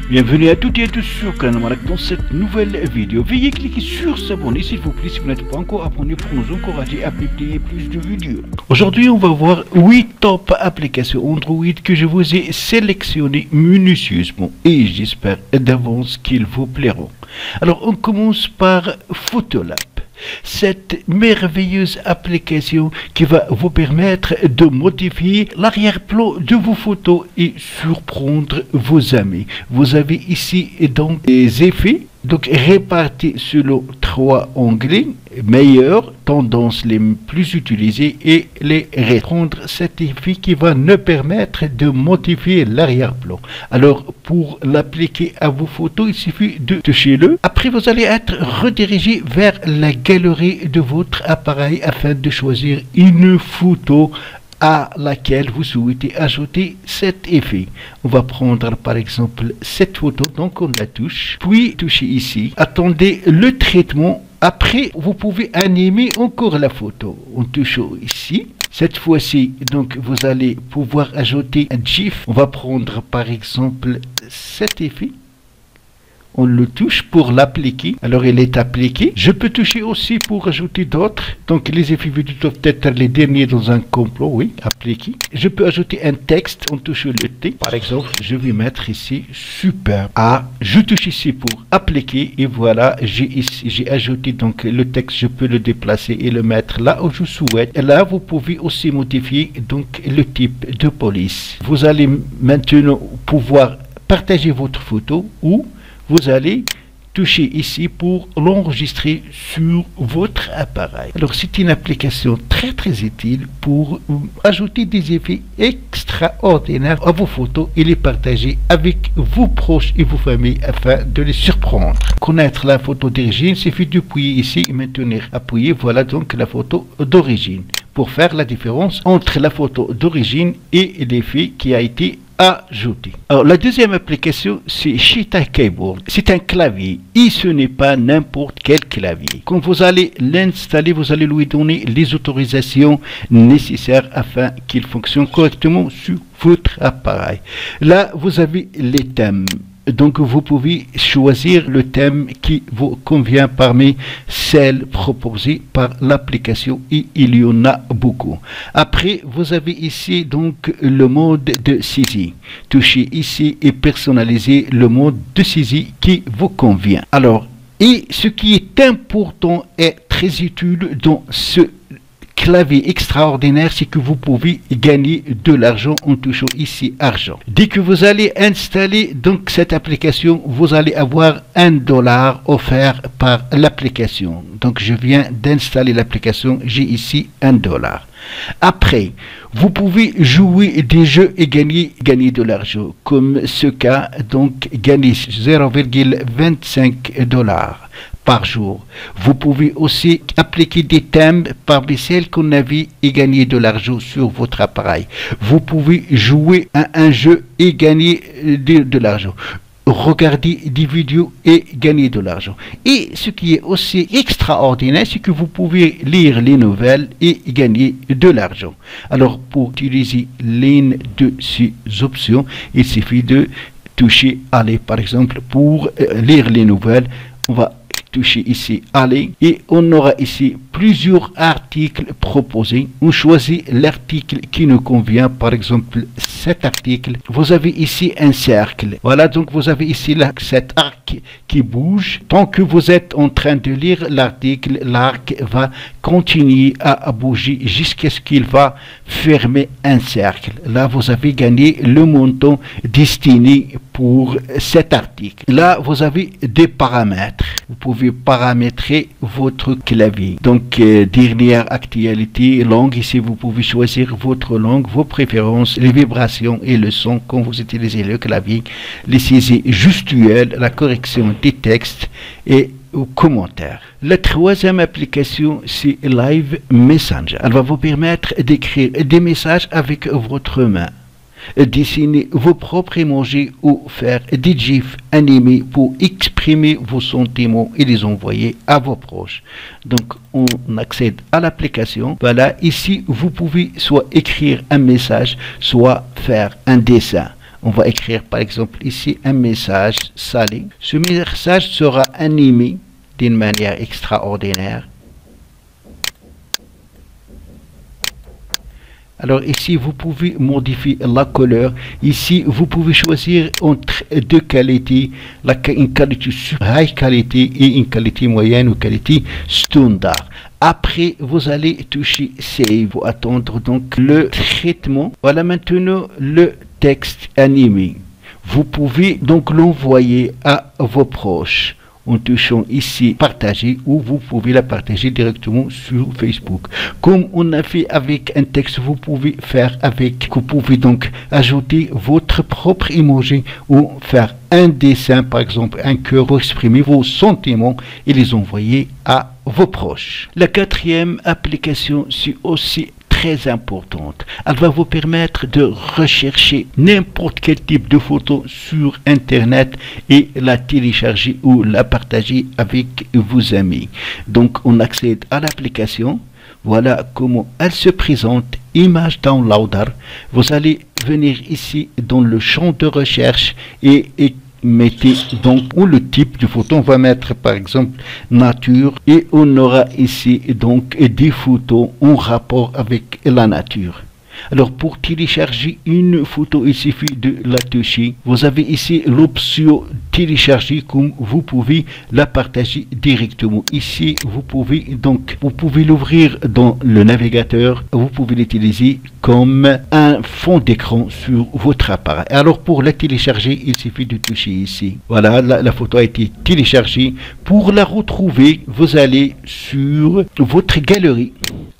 Bienvenue à toutes et à tous sur Canal Malak dans cette nouvelle vidéo. Veuillez cliquer sur s'abonner s'il vous plaît si vous n'êtes pas encore abonné pour nous encourager à publier plus de vidéos. Aujourd'hui on va voir 8 top applications Android que je vous ai sélectionnées minutieusement et j'espère d'avance qu'ils vous plairont. Alors on commence par Photolab. Cette merveilleuse application qui va vous permettre de modifier l'arrière-plan de vos photos et surprendre vos amis. Vous avez ici donc des effets répartis selon 3 onglets, meilleures, tendances les plus utilisées et les reprendre cet effet qui va nous permettre de modifier l'arrière-plan. Alors pour l'appliquer à vos photos, il suffit de toucher le. Après vous allez être redirigé vers la galerie de votre appareil afin de choisir une photo à laquelle vous souhaitez ajouter cet effet. On va prendre par exemple cette photo, donc on la touche, puis toucher ici, attendez le traitement. Après vous pouvez animer encore la photo en touchant ici. Cette fois-ci donc vous allez pouvoir ajouter un GIF. On va prendre par exemple cet effet. On le touche pour l'appliquer. Alors il est appliqué. Je peux toucher aussi pour ajouter d'autres. Donc les effets vidéo doivent être les derniers dans un complot. Oui, appliqué. Je peux ajouter un texte en touchant le T. Par exemple, je vais mettre ici super. Je touche ici pour appliquer et voilà, j'ai ajouté donc le texte. Je peux le déplacer et le mettre là où je souhaite. Et là, vous pouvez aussi modifier donc le type de police. Vous allez maintenant pouvoir partager votre photo ou vous allez toucher ici pour l'enregistrer sur votre appareil. Alors c'est une application très utile pour ajouter des effets extraordinaires à vos photos et les partager avec vos proches et vos familles afin de les surprendre. Connaître la photo d'origine, il suffit d'appuyer ici et maintenir appuyé. Voilà donc la photo d'origine pour faire la différence entre la photo d'origine et l'effet qui a été ajouté. Alors la deuxième application c'est Cheetah Keyboard. C'est un clavier et ce n'est pas n'importe quel clavier. Quand vous allez l'installer, vous allez lui donner les autorisations nécessaires afin qu'il fonctionne correctement sur votre appareil. Là vous avez les thèmes. Donc vous pouvez choisir le thème qui vous convient parmi celles proposées par l'application et il y en a beaucoup. Après vous avez ici donc le mode de saisie. Touchez ici et personnalisez le mode de saisie qui vous convient. Alors, et ce qui est important et très utile dans ce clavier extraordinaire, c'est que vous pouvez gagner de l'argent en touchant ici argent. Dès que vous allez installer donc cette application, vous allez avoir $1 offert par l'application. Donc je viens d'installer l'application, j'ai ici $1. Après, vous pouvez jouer des jeux et gagner de l'argent. Comme ce cas, donc gagner $0,25 par jour. Vous pouvez aussi appliquer des thèmes parmi celles qu'on avait et gagner de l'argent sur votre appareil. Vous pouvez jouer à un jeu et gagner de l'argent. Regarder des vidéos et gagner de l'argent. Et ce qui est aussi extraordinaire, c'est que vous pouvez lire les nouvelles et gagner de l'argent. Alors pour utiliser l'une de ces options, il suffit de toucher aller par exemple pour lire les nouvelles. On va toucher ici aller et on aura ici plusieurs articles proposés. On choisit l'article qui nous convient, par exemple cet article. Vous avez ici un cercle. Voilà, donc vous avez ici là, cet arc qui bouge. Tant que vous êtes en train de lire l'article, l'arc va continuer à bouger jusqu'à ce qu'il va fermer un cercle. Là, vous avez gagné le montant destiné pour cet article. Là, vous avez des paramètres. Vous pouvez paramétrer votre clavier. Donc, dernière actualité, langue. Ici, vous pouvez choisir votre langue, vos préférences, les vibrations et le son quand vous utilisez le clavier, les saisies gestuelles, la correction des textes et aux commentaires. La troisième application, c'est Live Messenger. Elle va vous permettre d'écrire des messages avec votre main. Dessiner vos propres emojis ou faire des gifs animés pour exprimer vos sentiments et les envoyer à vos proches. Donc on accède à l'application. Voilà, ici vous pouvez soit écrire un message, soit faire un dessin. On va écrire par exemple ici un message salé. Ce message sera animé d'une manière extraordinaire. Alors ici, vous pouvez modifier la couleur. Ici, vous pouvez choisir entre deux qualités, une qualité super high qualité et une qualité moyenne ou qualité standard. Après, vous allez toucher Save pour attendre donc le traitement. Voilà maintenant le texte animé. Vous pouvez donc l'envoyer à vos proches en touchant ici partager, ou vous pouvez la partager directement sur Facebook. Comme on a fait avec un texte, vous pouvez faire avec, vous pouvez donc ajouter votre propre emoji ou faire un dessin, par exemple un cœur, pour exprimer vos sentiments et les envoyer à vos proches. La quatrième application, c'est aussi très importante. Elle va vous permettre de rechercher n'importe quel type de photo sur Internet et la télécharger ou la partager avec vos amis. Donc, on accède à l'application. Voilà comment elle se présente. Image Downloader. Vous allez venir ici dans le champ de recherche et mettez donc où le type de photo. On va mettre par exemple nature et on aura ici donc des photos en rapport avec la nature. Alors pour télécharger une photo, il suffit de la toucher. Vous avez ici l'option télécharger, comme vous pouvez la partager directement. Ici vous pouvez l'ouvrir dans le navigateur. Vous pouvez l'utiliser comme un fond d'écran sur votre appareil. Alors pour la télécharger, il suffit de toucher ici. Voilà, la photo a été téléchargée. Pour la retrouver, vous allez sur votre galerie.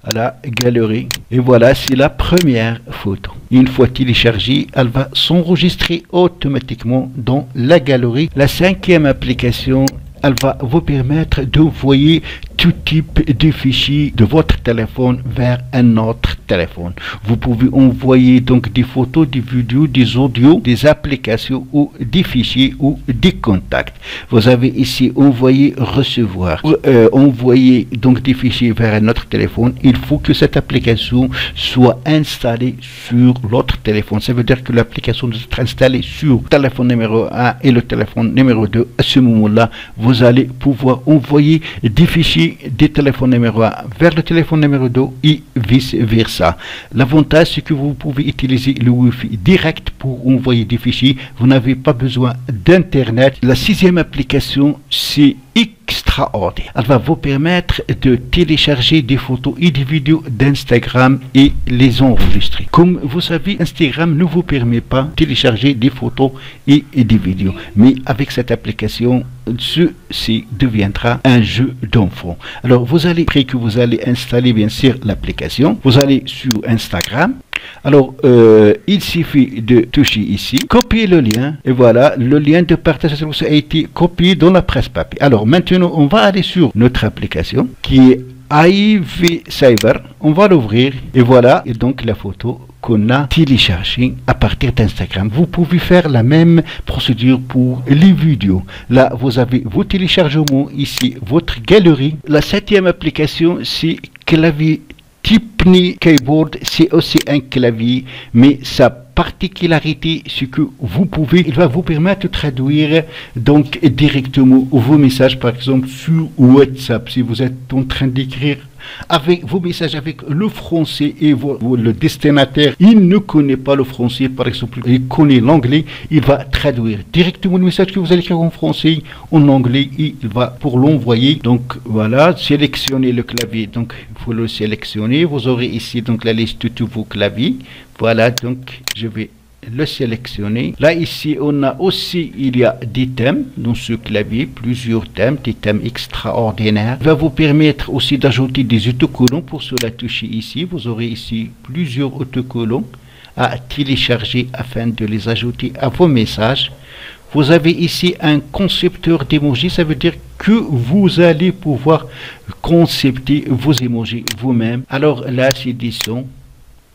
À la galerie, et voilà, c'est la première photo. Une fois téléchargée, elle va s'enregistrer automatiquement dans la galerie. La cinquième application, elle va vous permettre d'envoyer tout type de fichiers de votre téléphone vers un autre téléphone. Vous pouvez envoyer donc des photos, des vidéos, des audios, des applications ou des fichiers ou des contacts. Vous avez ici envoyer, recevoir. Pour envoyer donc des fichiers vers un autre téléphone, il faut que cette application soit installée sur l'autre téléphone. Ça veut dire que l'application doit être installée sur le téléphone numéro 1 et le téléphone numéro 2. À ce moment-là, vous allez pouvoir envoyer des fichiers des téléphones numéro 1 vers le téléphone numéro 2 et vice versa. L'avantage, c'est que vous pouvez utiliser le Wi-Fi direct pour envoyer des fichiers. Vous n'avez pas besoin d'internet. La sixième application, c'est extraordinaire. Elle va vous permettre de télécharger des photos et des vidéos d'Instagram et les enregistrer. Comme vous savez, Instagram ne vous permet pas de télécharger des photos et des vidéos. Mais avec cette application, ceci deviendra un jeu d'enfant. Alors, après que vous allez installer bien sûr l'application, vous allez sur Instagram. Alors, il suffit de toucher ici, copier le lien, et voilà, le lien de partage a été copié dans la presse papier. Alors, maintenant, on va aller sur notre application, qui est IV Cyber. On va l'ouvrir, et voilà, et donc la photo qu'on a téléchargée à partir d'Instagram. Vous pouvez faire la même procédure pour les vidéos. Là, vous avez vos téléchargements, ici, votre galerie. La septième application, c'est Clavier Tipney Keyboard. C'est aussi un clavier, mais sa particularité, c'est que il va vous permettre de traduire donc directement vos messages, par exemple sur WhatsApp. Si vous êtes en train d'écrire avec vos messages avec le français et le destinataire, il ne connaît pas le français, par exemple, il connaît l'anglais, il va traduire directement le message que vous allez écrire en français, en anglais, et il va pour l'envoyer. Donc voilà, sélectionnez le clavier, donc il faut le sélectionner. Vous aurez ici donc la liste de tous vos claviers. Voilà, donc je vais le sélectionner. Là, ici, il y a des thèmes dans ce clavier, plusieurs thèmes, des thèmes extraordinaires. Il va vous permettre aussi d'ajouter des autocollants. Pour cela, toucher ici. Vous aurez ici plusieurs autocollants à télécharger afin de les ajouter à vos messages. Vous avez ici un concepteur d'emojis. Ça veut dire que vous allez pouvoir concepter vos emojis vous-même. Alors là, c'est des sons.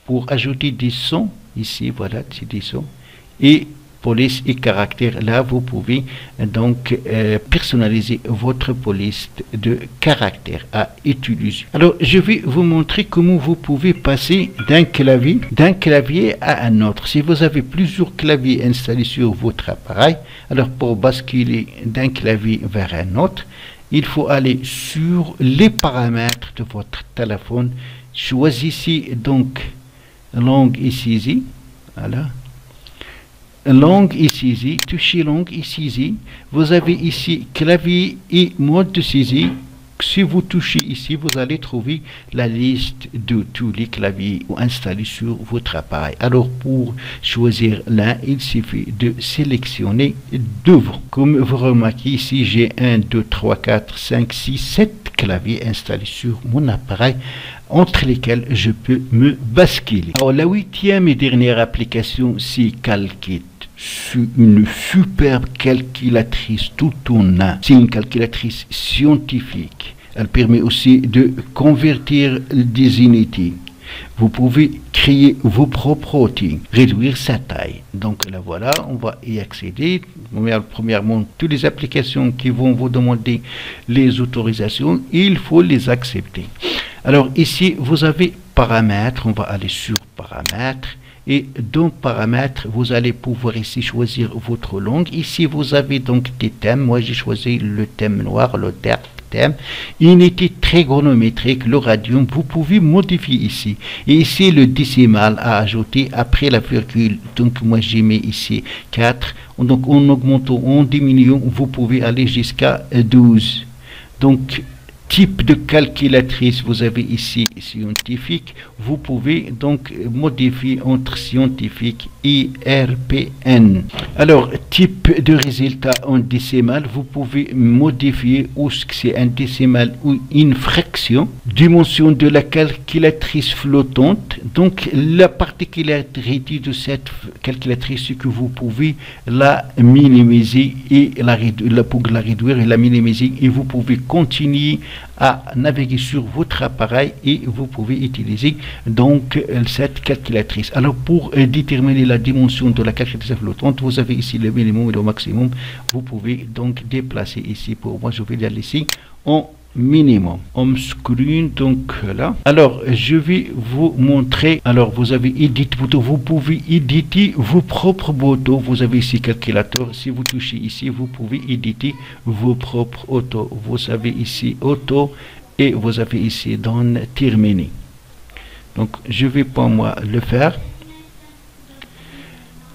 Pour ajouter des sons, ici, voilà, c'est des sons. Et police et caractère. Là, vous pouvez donc personnaliser votre police de caractère à utiliser. Alors, je vais vous montrer comment vous pouvez passer d'un clavier à un autre. Si vous avez plusieurs claviers installés sur votre appareil, alors pour basculer d'un clavier vers un autre, il faut aller sur les paramètres de votre téléphone. Choisissez donc langue et saisie. Voilà. Langue et saisie. Touchez langue et saisie. Vous avez ici clavier et mode de saisie. Si vous touchez ici, vous allez trouver la liste de tous les claviers installés sur votre appareil. Alors, pour choisir l'un, il suffit de sélectionner devant. Comme vous remarquez ici, j'ai 1, 2, 3, 4, 5, 6, 7 claviers installés sur mon appareil, entre lesquels je peux me basculer. Alors, la 8e et dernière application, c'est Calkit. C'est une superbe calculatrice tout en un. C'est une calculatrice scientifique. Elle permet aussi de convertir des unités. Vous pouvez créer vos propres routines, réduire sa taille. Donc là voilà, on va y accéder. Premièrement, toutes les applications qui vont vous demander les autorisations, il faut les accepter. Alors ici, vous avez paramètres. On va aller sur paramètres. Et dans paramètres, vous allez pouvoir ici choisir votre langue. Ici, vous avez donc des thèmes. Moi, j'ai choisi le thème noir, le thème. Unité trigonométrique, le radian. Vous pouvez modifier ici. Et ici, le décimal à ajouter après la virgule. Donc, moi, j'ai mis ici 4. Donc, en augmentant, en diminuant, vous pouvez aller jusqu'à 12. Donc, type de calculatrice, vous avez ici scientifique. Vous pouvez donc modifier entre scientifique et RPN. Alors, type de résultat en décimal, vous pouvez modifier ou ce que c'est un décimal ou une fraction. Dimension de la calculatrice flottante. Donc, la particularité de cette calculatrice, c'est que vous pouvez la minimiser et pour la réduire et la minimiser, et vous pouvez continuer à naviguer sur votre appareil et vous pouvez utiliser donc cette calculatrice. Alors, pour déterminer la dimension de la calculatrice flottante, vous avez ici le minimum et le maximum. Vous pouvez donc déplacer ici. Pour moi, je vais aller ici en minimum, home screen. Donc là, alors je vais vous montrer. Alors, vous avez édit photo, vous pouvez éditer vos propres photos. Vous avez ici calculateur. Si vous touchez ici, vous pouvez éditer vos propres autos. Vous avez ici auto et vous avez ici dans terminer. Donc je vais pas moi le faire.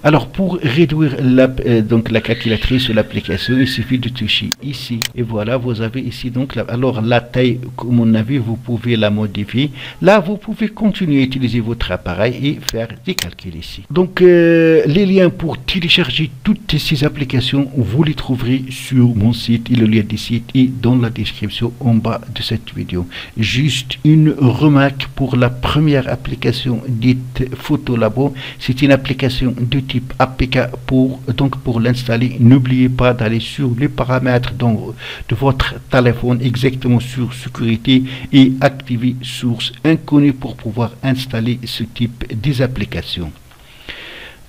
Alors, pour réduire donc la calculatrice ou l'application, il suffit de toucher ici. Et voilà, vous avez ici donc alors la taille, comme on a vu, vous pouvez la modifier. Là, vous pouvez continuer à utiliser votre appareil et faire des calculs ici. Donc, les liens pour télécharger toutes ces applications, vous les trouverez sur mon site et le lien du site est dans la description en bas de cette vidéo. Juste une remarque pour la première application dite Photolabo. C'est une application de type APK. Pour l'installer, n'oubliez pas d'aller sur les paramètres de votre téléphone, exactement sur sécurité, et activer source inconnue pour pouvoir installer ce type des applications.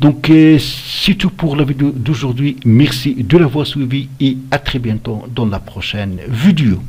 Donc c'est tout pour la vidéo d'aujourd'hui. Merci de l'avoir suivi et à très bientôt dans la prochaine vidéo.